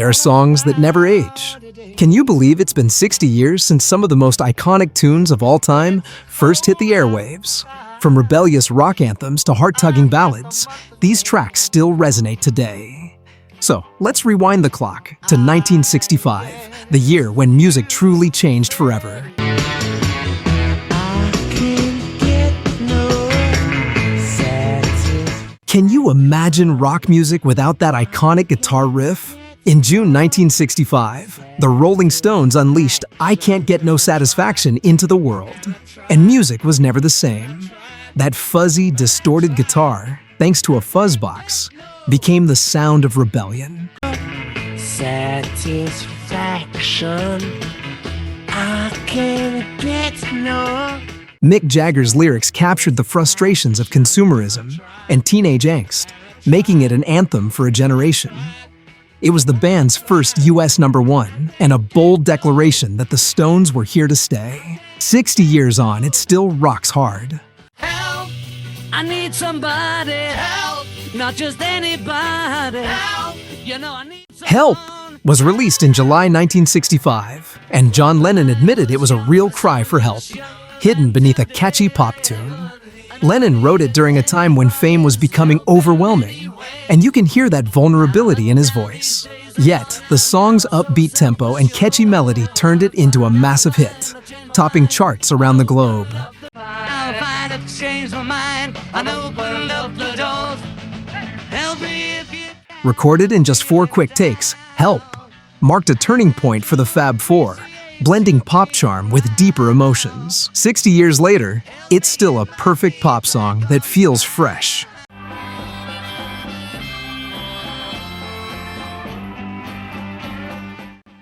There are songs that never age. Can you believe it's been 60 years since some of the most iconic tunes of all time first hit the airwaves? From rebellious rock anthems to heart-tugging ballads, these tracks still resonate today. So, let's rewind the clock to 1965, the year when music truly changed forever. Can you imagine rock music without that iconic guitar riff? In June 1965, the Rolling Stones unleashed "I Can't Get No Satisfaction" into the world. And music was never the same. That fuzzy, distorted guitar, thanks to a fuzz box, became the sound of rebellion. Satisfaction, I can't get no. Mick Jagger's lyrics captured the frustrations of consumerism and teenage angst, making it an anthem for a generation. It was the band's first US #1 and a bold declaration that the Stones were here to stay. 60 years on, it still rocks hard. Help! I need somebody. Help! Not just anybody. Help! You know I need someone. Help was released in July 1965, and John Lennon admitted it was a real cry for help, hidden beneath a catchy pop tune. Lennon wrote it during a time when fame was becoming overwhelming, and you can hear that vulnerability in his voice. Yet, the song's upbeat tempo and catchy melody turned it into a massive hit, topping charts around the globe. I'll find it, change my mind, and open up the doors. Help me if you. Recorded in just 4 quick takes, Help marked a turning point for the Fab Four, blending pop charm with deeper emotions. 60 years later, it's still a perfect pop song that feels fresh.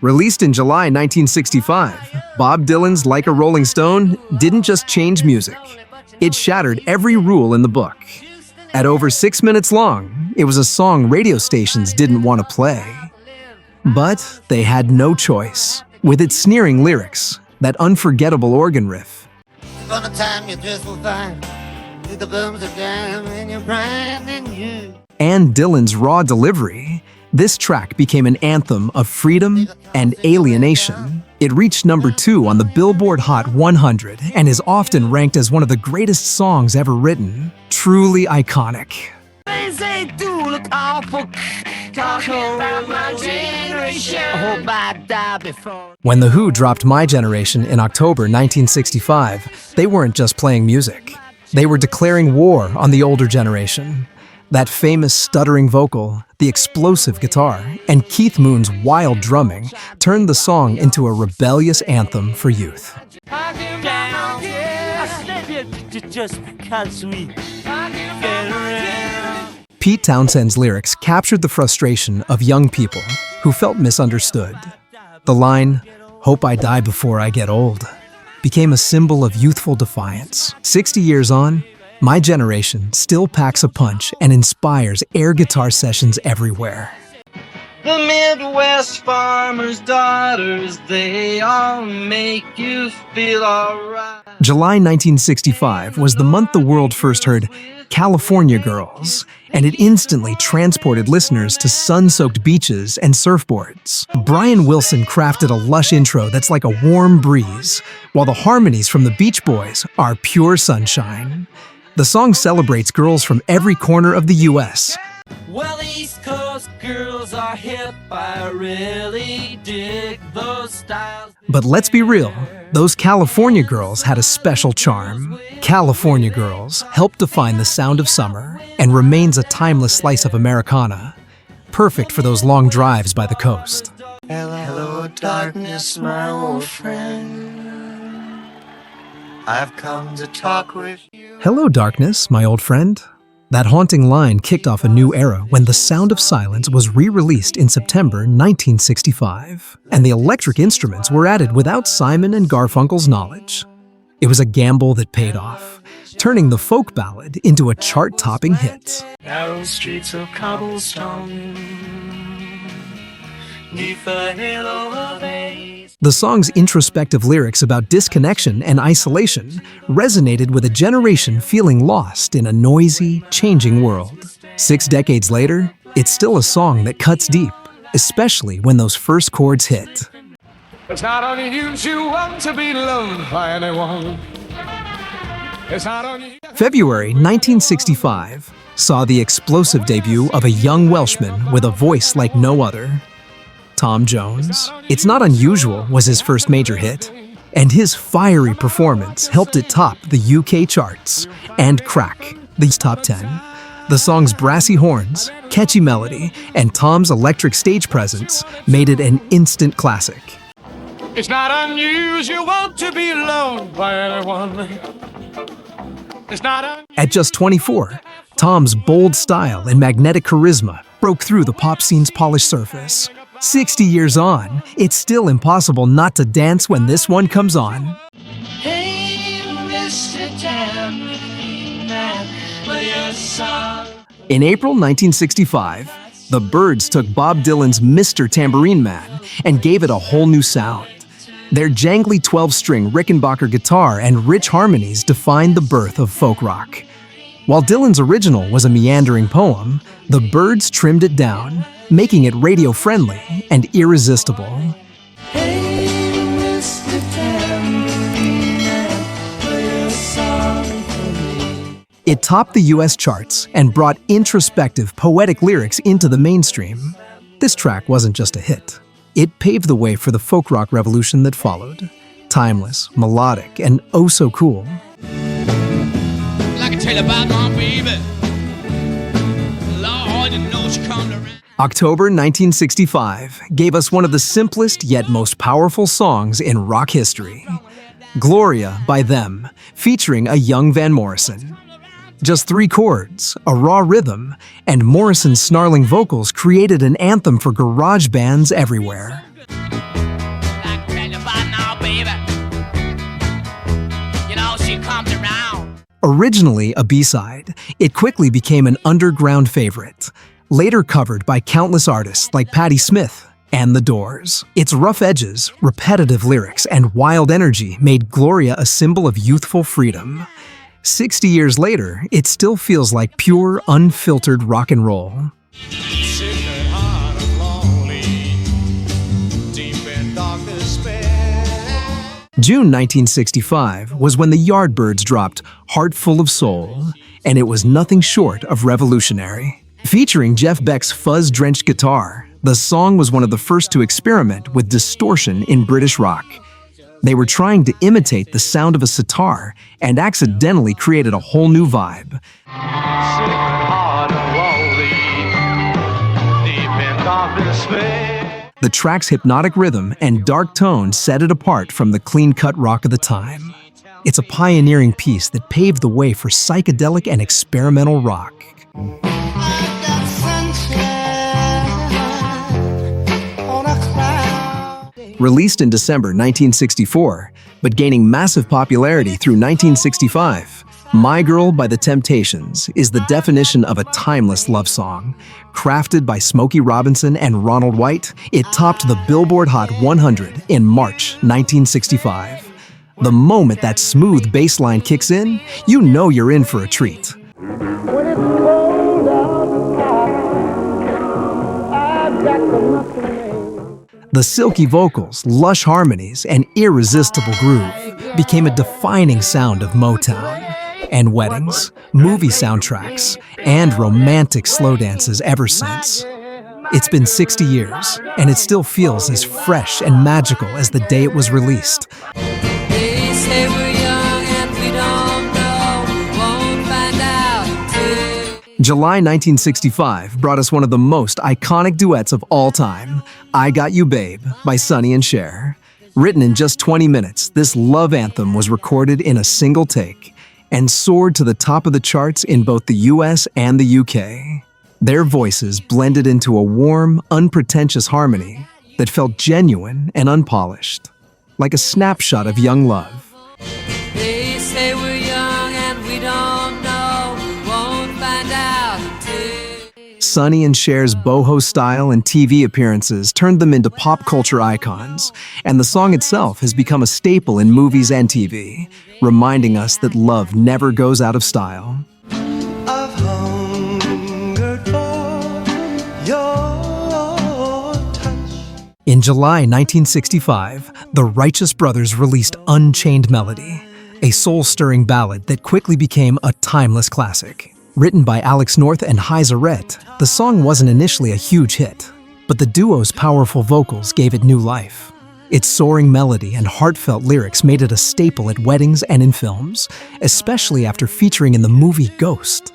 Released in July 1965, Bob Dylan's "Like a Rolling Stone" didn't just change music. It shattered every rule in the book. At over 6 minutes long, it was a song radio stations didn't want to play. But they had no choice. With its sneering lyrics, that unforgettable organ riff, From the time you're just so fine, the bums are down and you're brand new. and Dylan's raw delivery, this track became an anthem of freedom and alienation. It reached #2 on the Billboard Hot 100 and is often ranked as one of the greatest songs ever written. Truly iconic. Things they do look awful. Talking about my generation. I hope I die before. When The Who dropped My Generation in October 1965, they weren't just playing music. They were declaring war on the older generation. That famous stuttering vocal, the explosive guitar, and Keith Moon's wild drumming turned the song into a rebellious anthem for youth. Just because we get around. Pete Townshend's lyrics captured the frustration of young people who felt misunderstood. The line, "Hope I die before I get old," became a symbol of youthful defiance. 60 years on, My Generation still packs a punch and inspires air guitar sessions everywhere. The Midwest farmers' daughters, they all make you feel alright. July 1965 was the month the world first heard "California Girls," and it instantly transported listeners to sun-soaked beaches and surfboards. Brian Wilson crafted a lush intro that's like a warm breeze, while the harmonies from the Beach Boys are pure sunshine. The song celebrates girls from every corner of the U.S., Well, East Coast girls are hip. I really dig those styles. but let's be real, those California girls had a special charm. California Girls helped define the sound of summer and remains a timeless slice of Americana, perfect for those long drives by the coast. Hello, darkness, my old friend. I've come to talk with you. Hello, darkness, my old friend. That haunting line kicked off a new era when The Sound of Silence was re-released in September 1965, and the electric instruments were added without Simon and Garfunkel's knowledge. It was a gamble that paid off, turning the folk ballad into a chart-topping hit. Narrow streets of cobblestone, neath the halo of haze. The song's introspective lyrics about disconnection and isolation resonated with a generation feeling lost in a noisy, changing world. 6 decades later, it's still a song that cuts deep, especially when those first chords hit. It's not unusual to be loved by anyone. It's not unusual. February 1965 saw the explosive debut of a young Welshman with a voice like no other, Tom Jones. It's Not Unusual was his first major hit, and his fiery performance helped it top the UK charts and crack the top 10. The song's brassy horns, catchy melody, and Tom's electric stage presence made it an instant classic. It's not unusual to be loved by anyone. It's not At just 24, Tom's bold style and magnetic charisma broke through the pop scene's polished surface. 60 years on, it's still impossible not to dance when this one comes on. Hey, Mr. Tambourine Man, play a song. In April 1965, the Byrds took Bob Dylan's Mr. Tambourine Man and gave it a whole new sound. Their jangly 12-string Rickenbacker guitar and rich harmonies defined the birth of folk rock. While Dylan's original was a meandering poem, the Byrds trimmed it down, making it radio-friendly and irresistible. Hey, Mr. Tambourine Man, play a song for me. It topped the US charts and brought introspective, poetic lyrics into the mainstream. This track wasn't just a hit. It paved the way for the folk rock revolution that followed. Timeless, melodic, and oh so cool. I can tell you about my baby. Lord, you know she come to October 1965 gave us one of the simplest yet most powerful songs in rock history. Gloria by Them, featuring a young Van Morrison. Just 3 chords, a raw rhythm, and Morrison's snarling vocals created an anthem for garage bands everywhere. I can tell you about now, baby. You know she comes around. Originally a B-side, it quickly became an underground favorite, later covered by countless artists like Patti Smith and The Doors. Its rough edges, repetitive lyrics, and wild energy made Gloria a symbol of youthful freedom. 60 years later, it still feels like pure, unfiltered rock and roll. June 1965 was when the Yardbirds dropped Heart Full of Soul, and it was nothing short of revolutionary. Featuring Jeff Beck's fuzz-drenched guitar, the song was one of the first to experiment with distortion in British rock. They were trying to imitate the sound of a sitar and accidentally created a whole new vibe. The track's hypnotic rhythm and dark tone set it apart from the clean-cut rock of the time. It's a pioneering piece that paved the way for psychedelic and experimental rock. Released in December 1964, but gaining massive popularity through 1965, My Girl by The Temptations is the definition of a timeless love song. Crafted by Smokey Robinson and Ronald White, it topped the Billboard Hot 100 in March 1965. The moment that smooth bass line kicks in, you know you're in for a treat. The silky vocals, lush harmonies, and irresistible groove became a defining sound of Motown. And weddings, movie soundtracks, and romantic slow dances ever since. It's been 60 years, and it still feels as fresh and magical as the day it was released. They say we're young and we don't know, won't find out till. July 1965 brought us one of the most iconic duets of all time, I Got You Babe by Sonny and Cher. Written in just 20 minutes, this love anthem was recorded in a single take and soared to the top of the charts in both the US and the UK. Their voices blended into a warm, unpretentious harmony that felt genuine and unpolished, like a snapshot of young love. They say we're young and we don't know, won't find out till. Sonny and Cher's boho style and TV appearances turned them into pop culture icons, and the song itself has become a staple in movies and TV, reminding us that love never goes out of style. I've hungered for your In July 1965, the Righteous Brothers released Unchained Melody, a soul-stirring ballad that quickly became a timeless classic. Written by Alex North and Heiza Rett, the song wasn't initially a huge hit, but the duo's powerful vocals gave it new life. Its soaring melody and heartfelt lyrics made it a staple at weddings and in films, especially after featuring in the movie Ghost.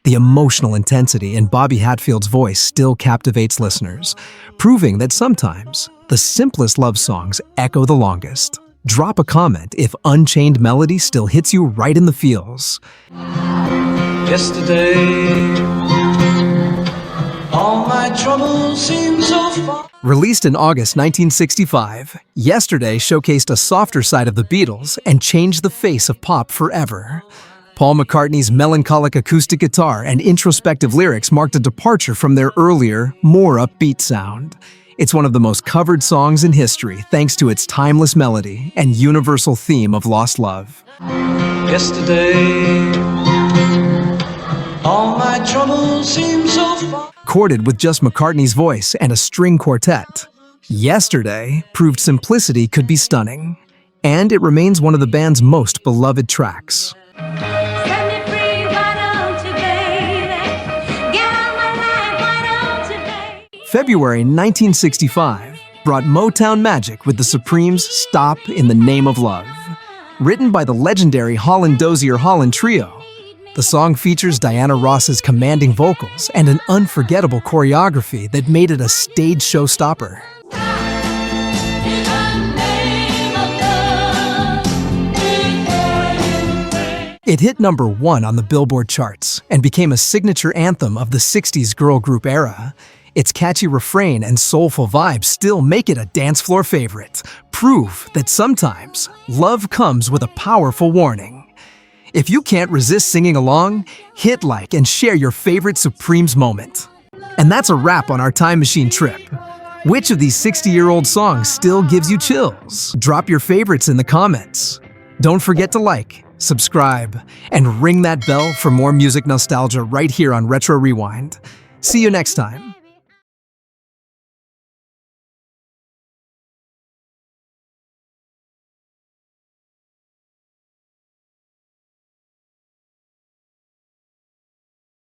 The emotional intensity in Bobby Hatfield's voice still captivates listeners, proving that sometimes the simplest love songs echo the longest. Drop a comment if Unchained Melody still hits you right in the feels. Yesterday, all my troubles seem so far. Released in August 1965, Yesterday showcased a softer side of the Beatles and changed the face of pop forever. Paul McCartney's melancholic acoustic guitar and introspective lyrics marked a departure from their earlier, more upbeat sound. It's one of the most covered songs in history thanks to its timeless melody and universal theme of lost love. Yesterday, all my troubles seem so far. Chorded with just McCartney's voice and a string quartet, Yesterday proved simplicity could be stunning, and it remains one of the band's most beloved tracks. February 1965 brought Motown magic with the Supremes' Stop in the Name of Love. Written by the legendary Holland Dozier Holland Trio, the song features Diana Ross's commanding vocals and an unforgettable choreography that made it a stage showstopper. It hit #1 on the Billboard charts and became a signature anthem of the 60s girl group era. Its catchy refrain and soulful vibes still make it a dance floor favorite, proof that sometimes love comes with a powerful warning. If you can't resist singing along, hit like and share your favorite Supremes moment. And that's a wrap on our time machine trip. Which of these 60-year-old songs still gives you chills? Drop your favorites in the comments. Don't forget to like, subscribe, and ring that bell for more music nostalgia right here on Retro Rewind. See you next time.